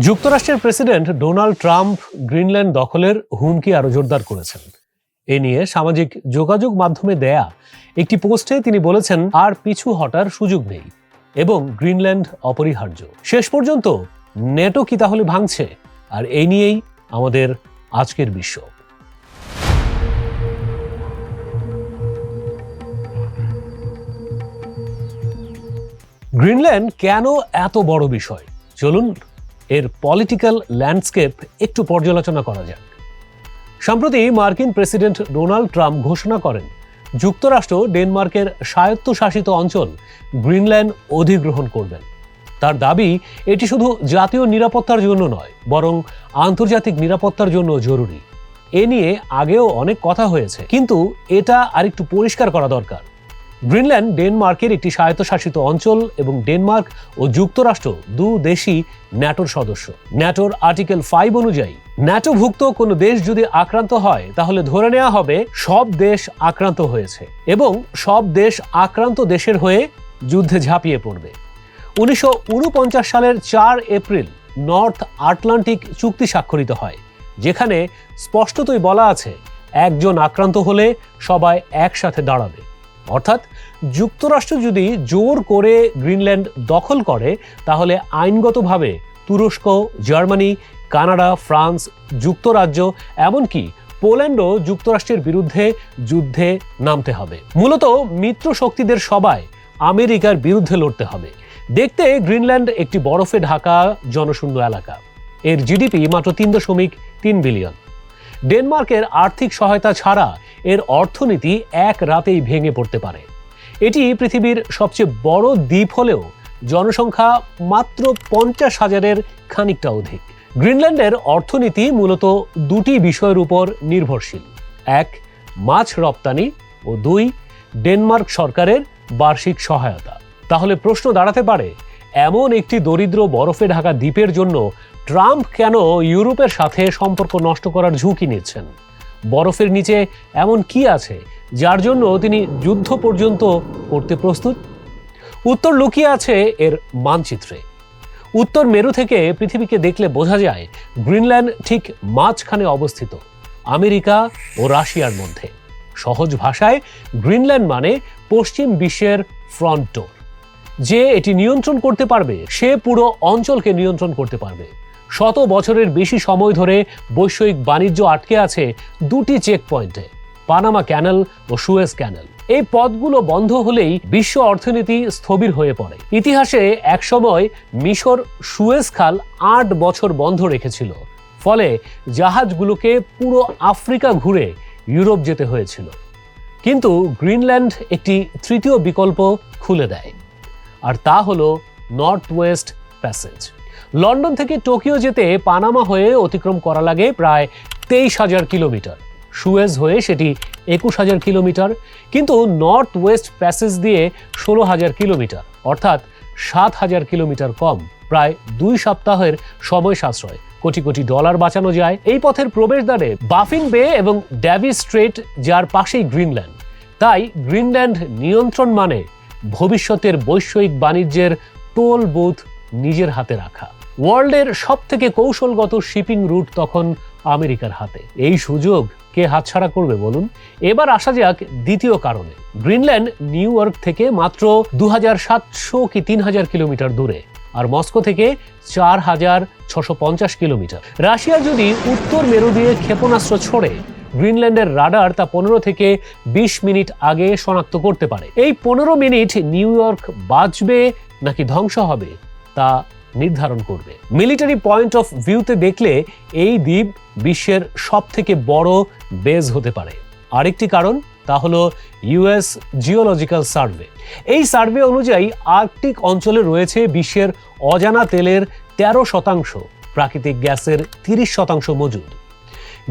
যুক্তরাষ্ট্রের president Donald Trump Greenland দখলের হুমকি আরো জোরদার করেছেন। এ নিয়ে সামাজিক যোগাযোগ মাধ্যমে দেয়া একটি পোস্টে তিনি বলেছেন, আর পিছু হটার সুযোগ নেই এবং গ্রিনল্যান্ড অপরিহার্য। শেষ পর্যন্ত নেটো কি তাহলে ভাঙছে? আর এই নিয়েই আমাদের আজকের বিশ্ব। গ্রিনল্যান্ড কেন এত বড় বিষয়? চলুন এর পলিটিক্যাল ল্যান্ডস্কেপ একটু পর্যালোচনা করা যাক। সম্প্রতি মার্কিন প্রেসিডেন্ট ডোনাল্ড ট্রাম্প ঘোষণা করেন যুক্তরাষ্ট্র ডেনমার্কের স্বায়ত্তশাসিত অঞ্চল গ্রিনল্যান্ড অধিগ্রহণ করবেন। তার দাবি, এটি শুধু জাতীয় নিরাপত্তার জন্য নয়, বরং আন্তর্জাতিক নিরাপত্তার জন্য জরুরি। এ নিয়ে আগেও অনেক কথা হয়েছে, কিন্তু এটা আরেকটু পরিষ্কার করা দরকার। গ্রিনল্যান্ড ডেনমার্কের একটি স্বায়ত্তশাসিত অঞ্চল এবং ডেনমার্ক ও যুক্তরাষ্ট্র দু দেশই ন্যাটোর সদস্য। ন্যাটোর আর্টিকেল 5 অনুযায়ী ন্যাটোভুক্ত কোনো দেশ যদি আক্রান্ত হয়, তাহলে ধরে নেওয়া হবে সব দেশ আক্রান্ত হয়েছে এবং সব দেশ আক্রান্ত দেশের হয়ে যুদ্ধে ঝাঁপিয়ে পড়বে। 1949 সালের 4 এপ্রিল নর্থ আটলান্টিক চুক্তি স্বাক্ষরিত হয়, যেখানে স্পষ্টতই বলা আছে একজন আক্রান্ত হলে সবাই একসাথে দাঁড়াবে। অর্থাৎ যুক্তরাষ্ট্র যদি জোর করে গ্রিনল্যান্ড দখল করে, তাহলে আইনগতভাবে তুরস্ক, জার্মানি, কানাডা, ফ্রান্স, যুক্তরাজ্য, এমনকি পোল্যান্ডও যুক্তরাষ্ট্রের বিরুদ্ধে যুদ্ধে নামতে হবে। মূলত মিত্র শক্তিদের সবাই আমেরিকার বিরুদ্ধে লড়তে হবে। দেখতে গ্রিনল্যান্ড একটি বরফে ঢাকা জনশূন্য এলাকা। এর জিডিপি মাত্র 3.3 বিলিয়ন। ডেনমার্কের আর্থিক সহায়তা ছাড়া এর অর্থনীতি এক রাতেই ভেঙে পড়তে পারে। এটি পৃথিবীর সবচেয়ে বড় দ্বীপ হলেও জনসংখ্যা মাত্র 50,000-এর খানিকটা অধিক। গ্রিনল্যান্ডের অর্থনীতি মূলত দুটি বিষয়ের উপর নির্ভরশীল: 1, মাছ রপ্তানি ও 2, ডেনমার্ক সরকারের বার্ষিক সহায়তা। তাহলে প্রশ্ন দাঁড়াতে পারে, এমন একটি দরিদ্র বরফে ঢাকা দ্বীপের জন্য ট্রাম্প কেন ইউরোপের সাথে সম্পর্ক নষ্ট করার ঝুঁকি নিচ্ছেন? বরফের নিচে এমন কি আছে যার জন্য তিনি যুদ্ধ পর্যন্ত করতে প্রস্তুত? উত্তর লুকিয়ে আছে এর মানচিত্রে। উত্তর মেরু থেকে পৃথিবীকে দেখলে বোঝা যায় গ্রিনল্যান্ড ঠিক মাঝখানে অবস্থিত, আমেরিকা ও রাশিয়ার মধ্যে। সহজ ভাষায় গ্রিনল্যান্ড মানে পশ্চিম বিশ্বের ফ্রন্ট ডোর। যে এটি নিয়ন্ত্রণ করতে পারবে, সে পুরো অঞ্চলকে নিয়ন্ত্রণ করতে পারবে। শত বছরের বেশি সময় ধরে বৈশ্বিক বাণিজ্য আটকে আছে দুটি চেক পয়েন্টে, পানামা ক্যানেল ও সুয়েজ ক্যানেল। এই পথগুলো বন্ধ হলেই বিশ্ব অর্থনীতি স্থবির হয়ে পড়ে। ইতিহাসে একসময় মিশর সুয়েজ খাল 8 বছর বন্ধ রেখেছিল, ফলে জাহাজগুলোকে পুরো আফ্রিকা ঘুরে ইউরোপ যেতে হয়েছিল। কিন্তু গ্রিনল্যান্ড একটি তৃতীয় বিকল্প খুলে দেয়, আর তা হলো নর্থ ওয়েস্ট প্যাসেজ। লন্ডন থেকে টোকিও যেতে পানামা হয়ে অতিক্রম করা লাগে প্রায় 23,000 কিলোমিটার, সুয়েজ হয়ে সেটি 21,000 কিলোমিটার, কিন্তু নর্থ ওয়েস্ট প্যাসেজ দিয়ে 16,000 কিলোমিটার, অর্থাৎ 7,000 কিলোমিটার কম। প্রায় 2 সপ্তাহের সময় সাশ্রয়, কোটি কোটি ডলার বাঁচানো যায়। এই পথের প্রবেশদ্বারে বাফিন বে এবং ড্যাভিস স্ট্রেট, যার পাশেই গ্রিনল্যান্ড। তাই গ্রিনল্যান্ড নিয়ন্ত্রণ মানে ভবিষ্যতের বৈশ্বিক বাণিজ্যের টোল বুথ নিজের হাতে রাখা। ওয়ার্ল্ডের সব থেকে কৌশলগত শিপিং রুট তখন আমেরিকার হাতে। এই সুযোগ কে হাতছাড়া করবে বলুন? এবার আসা যাক দ্বিতীয় কারণে। গ্রিনল্যান্ড নিউ ইয়র্ক থেকে মাত্র 2,700 কি 3,000 কিলোমিটার দূরে, আর মস্কো থেকে 4,650 কিলোমিটার। রাশিয়া যদি উত্তর মেরু দিয়ে ক্ষেপণাস্ত্র ছোড়ে, গ্রিনল্যান্ডের রাডার তা 15 থেকে 20 মিনিট আগে শনাক্ত করতে পারে। এই 15 মিনিট নিউ ইয়র্ক বাঁচবে নাকি ধ্বংস হবে তা নির্ধারণ করবে। মিলিটারি পয়েন্ট অফ ভিউতে দেখলে এই দ্বীপ বিশ্বের সব থেকে বড় বেজ হতে পারে। আরেকটি কারণ, তা হলো ইউএস জিওলজিক্যাল সার্ভে। এই সার্ভে অনুযায়ী আর্কটিক অঞ্চলে রয়েছে বিশ্বের অজানা তেলের 13%, প্রাকৃতিক গ্যাসের 30% মজুদ।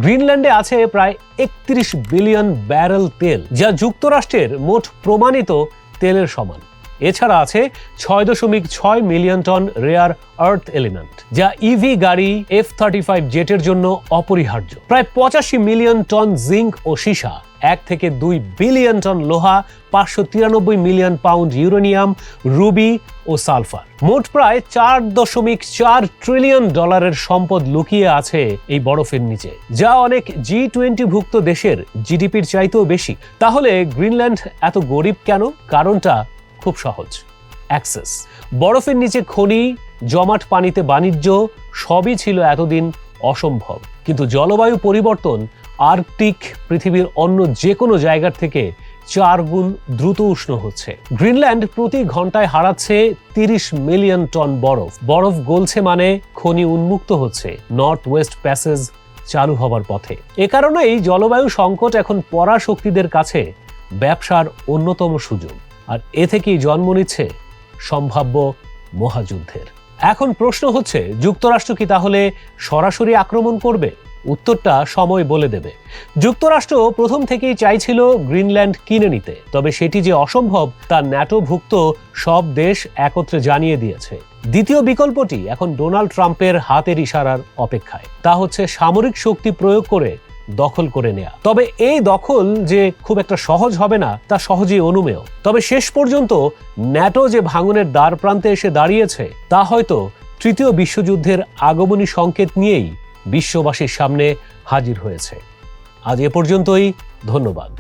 গ্রিনল্যান্ডে আছে প্রায় 31 বিলিয়ন ব্যারেল তেল, যা যুক্তরাষ্ট্রের মোট প্রমাণিত তেলের সমান। এছাড়া আছে 6.6 million ton rare earth element, যা ইভি গাড়ি, F-35 জেটের জন্য অপরিহার্য। প্রায় 85 মিলিয়ন টন জিঙ্ক ও সীসা, 1 থেকে 2 বিলিয়ন টন লোহা, 593 মিলিয়ন পাউন্ড ইউরেনিয়াম, রুবি ও সালফার। মোট প্রায় $4.4 ট্রিলিয়ন সম্পদ লুকিয়ে আছে এই বরফের নিচে, যা অনেক G20 ভুক্ত দেশের জিডিপির চাইতেও বেশি। তাহলে গ্রিনল্যান্ড এত গরিব কেন? কারণটা খুব সহজ, অ্যাক্সেস। বরফের নিচে খনি, জমাট পানিতে বাণিজ্য সবই ছিল এতদিন অসম্ভব। কিন্তু জলবায়ু পরিবর্তন আর্কটিক পৃথিবীর অন্য যে কোনো জায়গার থেকে 4 গুণ দ্রুত উষ্ণ হচ্ছে। গ্রিনল্যান্ড প্রতি ঘন্টায় হারাচ্ছে 30 মিলিয়ন টন বরফ। বরফ গলছে মানে খনি উন্মুক্ত হচ্ছে, নর্থ ওয়েস্ট প্যাসেজ চালু হবার পথে। এ কারণেই জলবায়ু সংকট এখন পরাশক্তিদের কাছে ব্যবসার অন্যতম সুযোগ, আর এ থেকেই জন্ম নিচ্ছে সম্ভাব্য মহাযুদ্ধের। এখন প্রশ্ন হচ্ছে, যুক্তরাষ্ট্র কি তাহলে সরাসরি আক্রমণ করবে? উত্তরটা সময় বলে দেবে। যুক্তরাষ্ট্র প্রথম থেকেই চাইছিল গ্রিনল্যান্ড কিনে নিতে, তবে সেটি যে অসম্ভব তা ন্যাটোভুক্ত সব দেশ একত্রে জানিয়ে দিয়েছে। দ্বিতীয় বিকল্পটি এখন ডোনাল্ড ট্রাম্পের হাতের ইশারার অপেক্ষায়, তা হচ্ছে সামরিক শক্তি প্রয়োগ করে দখল করে নেয়া। তবে এই দখল যে খুব একটা সহজ হবে না তা সহজেই অনুমেয়। তবে শেষ পর্যন্ত ন্যাটো যে ভাঙনের দ্বার প্রান্তে এসে দাঁড়িয়েছে তা হয়তো তৃতীয় বিশ্বযুদ্ধের আগমনী সংকেত নিয়েই বিশ্ববাসীর সামনে হাজির হয়েছে। আজ এ পর্যন্তই, ধন্যবাদ।